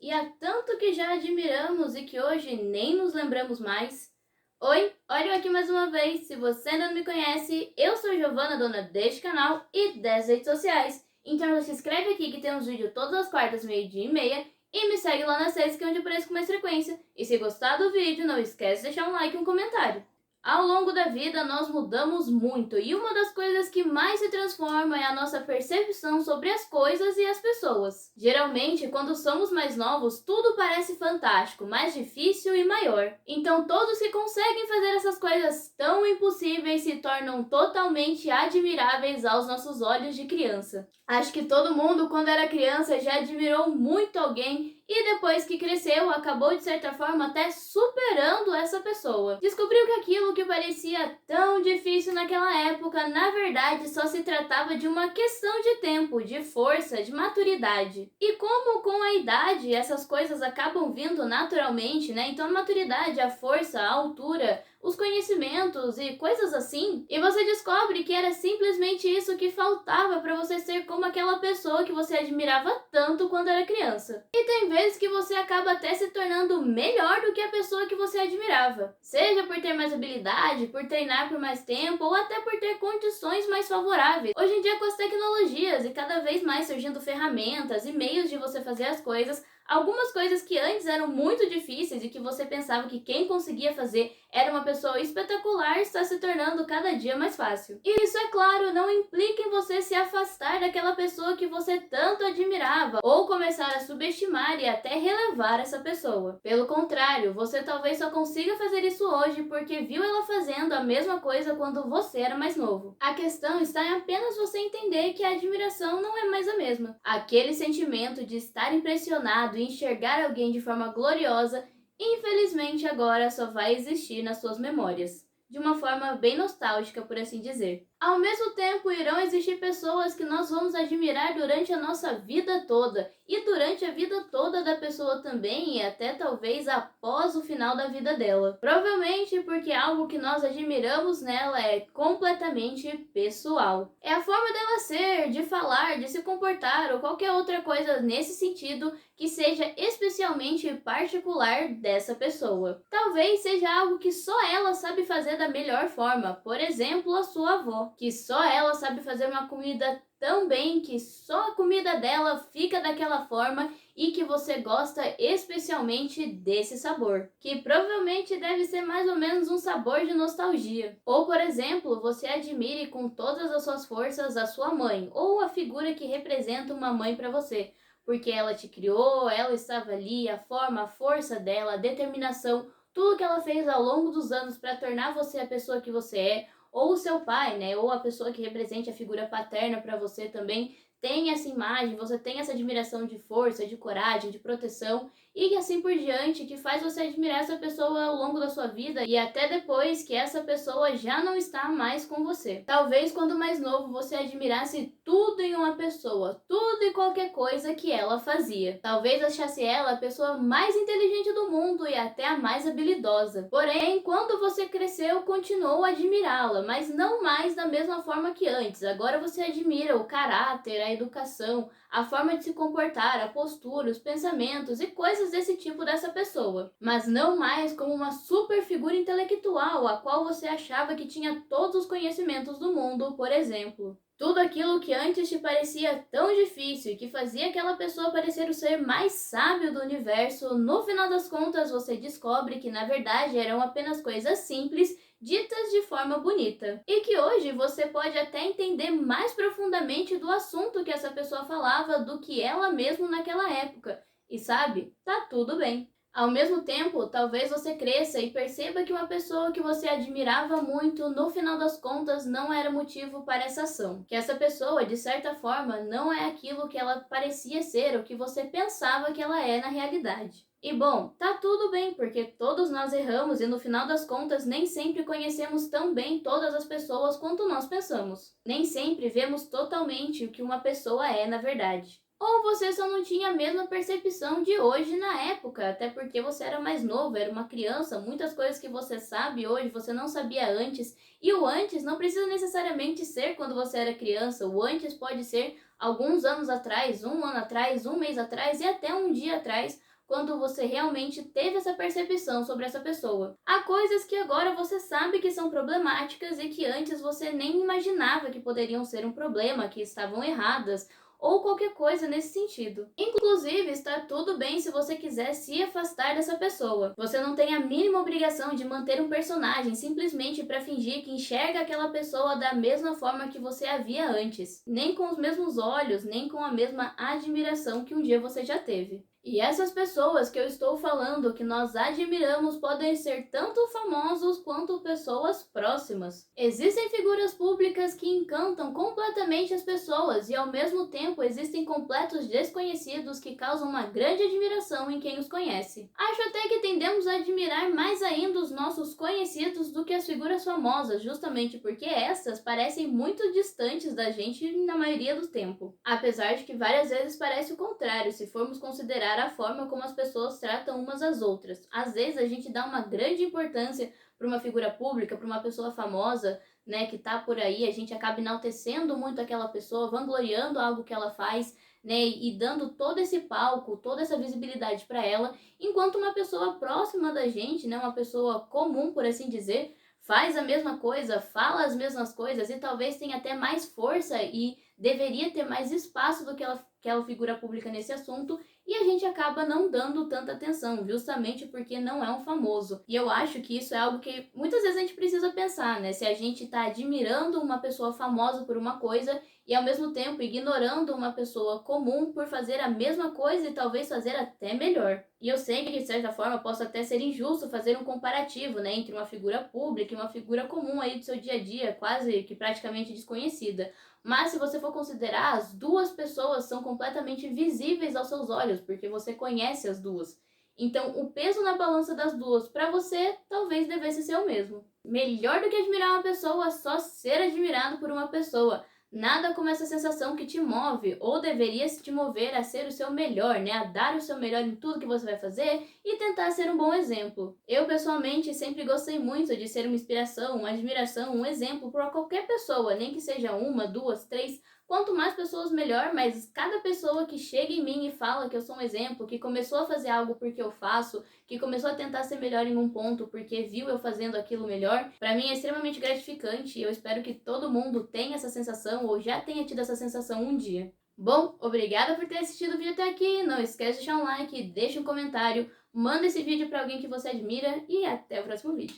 e há tanto que já admiramos e que hoje nem nos lembramos mais? Oi, olha eu aqui mais uma vez. Se você ainda não me conhece, eu sou Giovana, dona deste canal e das redes sociais. Então já se inscreve aqui que tem uns vídeos todas as quartas, meio-dia e meia, e me segue lá nas redes que é onde eu apareço com mais frequência. E se gostar do vídeo, não esquece de deixar um like e um comentário. Ao longo da vida, nós mudamos muito e uma das coisas que mais se transforma é a nossa percepção sobre as coisas e as pessoas. Geralmente, quando somos mais novos, tudo parece fantástico, mais difícil e maior. Então, todos que conseguem fazer essas coisas tão impossíveis se tornam totalmente admiráveis aos nossos olhos de criança. Acho que todo mundo, quando era criança, já admirou muito alguém e depois que cresceu, acabou de certa forma até superando essa pessoa. Descobriu que aquilo que parecia tão difícil naquela época, na verdade só se tratava de uma questão de tempo, de força, de maturidade. E como com a idade essas coisas acabam vindo naturalmente, né? Então a maturidade, a força, a altura, os conhecimentos e coisas assim, e você descobre que era simplesmente isso que faltava para você ser como aquela pessoa que você admirava tanto quando era criança. E tem vezes que você acaba até se tornando melhor do que a pessoa que você admirava. Seja por ter mais habilidade, por treinar por mais tempo ou até por ter condições mais favoráveis. Hoje em dia, com as tecnologias e cada vez mais surgindo ferramentas e meios de você fazer as coisas, algumas coisas que antes eram muito difíceis e que você pensava que quem conseguia fazer era uma pessoa espetacular está se tornando cada dia mais fácil. E isso, é claro, não implica em você se afastar daquela pessoa que você tanto admirava ou começar a subestimar e até relevar essa pessoa. Pelo contrário, você talvez só consiga fazer isso hoje porque viu ela fazendo a mesma coisa quando você era mais novo. A questão está em apenas você entender que a admiração não é mais a mesma. Aquele sentimento de estar impressionado e enxergar alguém de forma gloriosa, infelizmente agora só vai existir nas suas memórias, de uma forma bem nostálgica, por assim dizer. Ao mesmo tempo, irão existir pessoas que nós vamos admirar durante a nossa vida toda, e durante a vida toda da pessoa também, e até talvez após o final da vida dela. Provavelmente porque algo que nós admiramos nela é completamente pessoal. É a forma dela ser, de falar, de se comportar, ou qualquer outra coisa nesse sentido que seja especialmente particular dessa pessoa. Talvez seja algo que só ela sabe fazer da melhor forma, por exemplo, a sua avó, que só ela sabe fazer uma comida tão bem que só a comida dela fica daquela forma e que você gosta especialmente desse sabor, que provavelmente deve ser mais ou menos um sabor de nostalgia. Ou, por exemplo, você admire com todas as suas forças a sua mãe, ou a figura que representa uma mãe para você, porque ela te criou, ela estava ali, a forma, a força dela, a determinação, tudo que ela fez ao longo dos anos para tornar você a pessoa que você é, ou o seu pai, né, ou a pessoa que represente a figura paterna para você também, tem essa imagem, você tem essa admiração de força, de coragem, de proteção e assim por diante, que faz você admirar essa pessoa ao longo da sua vida e até depois que essa pessoa já não está mais com você. Talvez quando mais novo você admirasse tudo em uma pessoa, tudo e qualquer coisa que ela fazia. Talvez achasse ela a pessoa mais inteligente do mundo e até a mais habilidosa. Porém, quando você cresceu, continuou a admirá-la, mas não mais da mesma forma que antes. Agora você admira o caráter, a educação, a forma de se comportar, a postura, os pensamentos e coisas desse tipo dessa pessoa, mas não mais como uma super figura intelectual a qual você achava que tinha todos os conhecimentos do mundo, por exemplo. Tudo aquilo que antes te parecia tão difícil e que fazia aquela pessoa parecer o ser mais sábio do universo, no final das contas você descobre que na verdade eram apenas coisas simples ditas de forma bonita. E que hoje você pode até entender mais profundamente do assunto que essa pessoa falava do que ela mesma naquela época. E sabe, tá tudo bem. Ao mesmo tempo, talvez você cresça e perceba que uma pessoa que você admirava muito, no final das contas, não era motivo para essa ação. Que essa pessoa, de certa forma, não é aquilo que ela parecia ser ou que você pensava que ela é na realidade. E bom, tá tudo bem, porque todos nós erramos e no final das contas nem sempre conhecemos tão bem todas as pessoas quanto nós pensamos. Nem sempre vemos totalmente o que uma pessoa é na verdade. Ou você só não tinha a mesma percepção de hoje na época, até porque você era mais novo, era uma criança, muitas coisas que você sabe hoje você não sabia antes, e o antes não precisa necessariamente ser quando você era criança, o antes pode ser alguns anos atrás, um ano atrás, um mês atrás e até um dia atrás, quando você realmente teve essa percepção sobre essa pessoa. Há coisas que agora você sabe que são problemáticas e que antes você nem imaginava que poderiam ser um problema, que estavam erradas, ou qualquer coisa nesse sentido. Inclusive, está tudo bem se você quiser se afastar dessa pessoa. Você não tem a mínima obrigação de manter um personagem simplesmente para fingir que enxerga aquela pessoa da mesma forma que você a via antes, nem com os mesmos olhos, nem com a mesma admiração que um dia você já teve. E essas pessoas que eu estou falando que nós admiramos podem ser tanto famosos quanto pessoas próximas. Existem figuras públicas que encantam completamente as pessoas e ao mesmo tempo existem completos desconhecidos que causam uma grande admiração em quem os conhece. Acho até que tendemos a admirar mais ainda os nossos conhecidos do que as figuras famosas, justamente porque essas parecem muito distantes da gente na maioria do tempo. Apesar de que várias vezes parece o contrário, se formos considerar a forma como as pessoas tratam umas às outras. Às vezes a gente dá uma grande importância para uma figura pública, para uma pessoa famosa, né, que tá por aí, a gente acaba enaltecendo muito aquela pessoa, vangloriando algo que ela faz, né, e dando todo esse palco, toda essa visibilidade para ela, enquanto uma pessoa próxima da gente, né, uma pessoa comum, por assim dizer, faz a mesma coisa, fala as mesmas coisas e talvez tenha até mais força e deveria ter mais espaço do que aquela figura pública nesse assunto, e a gente acaba não dando tanta atenção, justamente porque não é um famoso. E eu acho que isso é algo que muitas vezes a gente precisa pensar, né? Se a gente tá admirando uma pessoa famosa por uma coisa e ao mesmo tempo ignorando uma pessoa comum por fazer a mesma coisa e talvez fazer até melhor. E eu sei que de certa forma posso até ser injusto fazer um comparativo, né, entre uma figura pública e uma figura comum aí do seu dia a dia, quase que praticamente desconhecida. Mas se você for considerar, as duas pessoas são completamente visíveis aos seus olhos, porque você conhece as duas. Então, o peso na balança das duas para você talvez devesse ser o mesmo. Melhor do que admirar uma pessoa, só ser admirado por uma pessoa. Nada como essa sensação que te move, ou deveria te mover a ser o seu melhor, né? A dar o seu melhor em tudo que você vai fazer e tentar ser um bom exemplo. Eu, pessoalmente, sempre gostei muito de ser uma inspiração, uma admiração, um exemplo para qualquer pessoa, nem que seja uma, duas, três. Quanto mais pessoas, melhor, mas cada pessoa que chega em mim e fala que eu sou um exemplo, que começou a fazer algo porque eu faço, que começou a tentar ser melhor em um ponto porque viu eu fazendo aquilo melhor, pra mim é extremamente gratificante e eu espero que todo mundo tenha essa sensação ou já tenha tido essa sensação um dia. Bom, obrigada por ter assistido o vídeo até aqui, não esquece de deixar um like, deixa um comentário, manda esse vídeo pra alguém que você admira e até o próximo vídeo.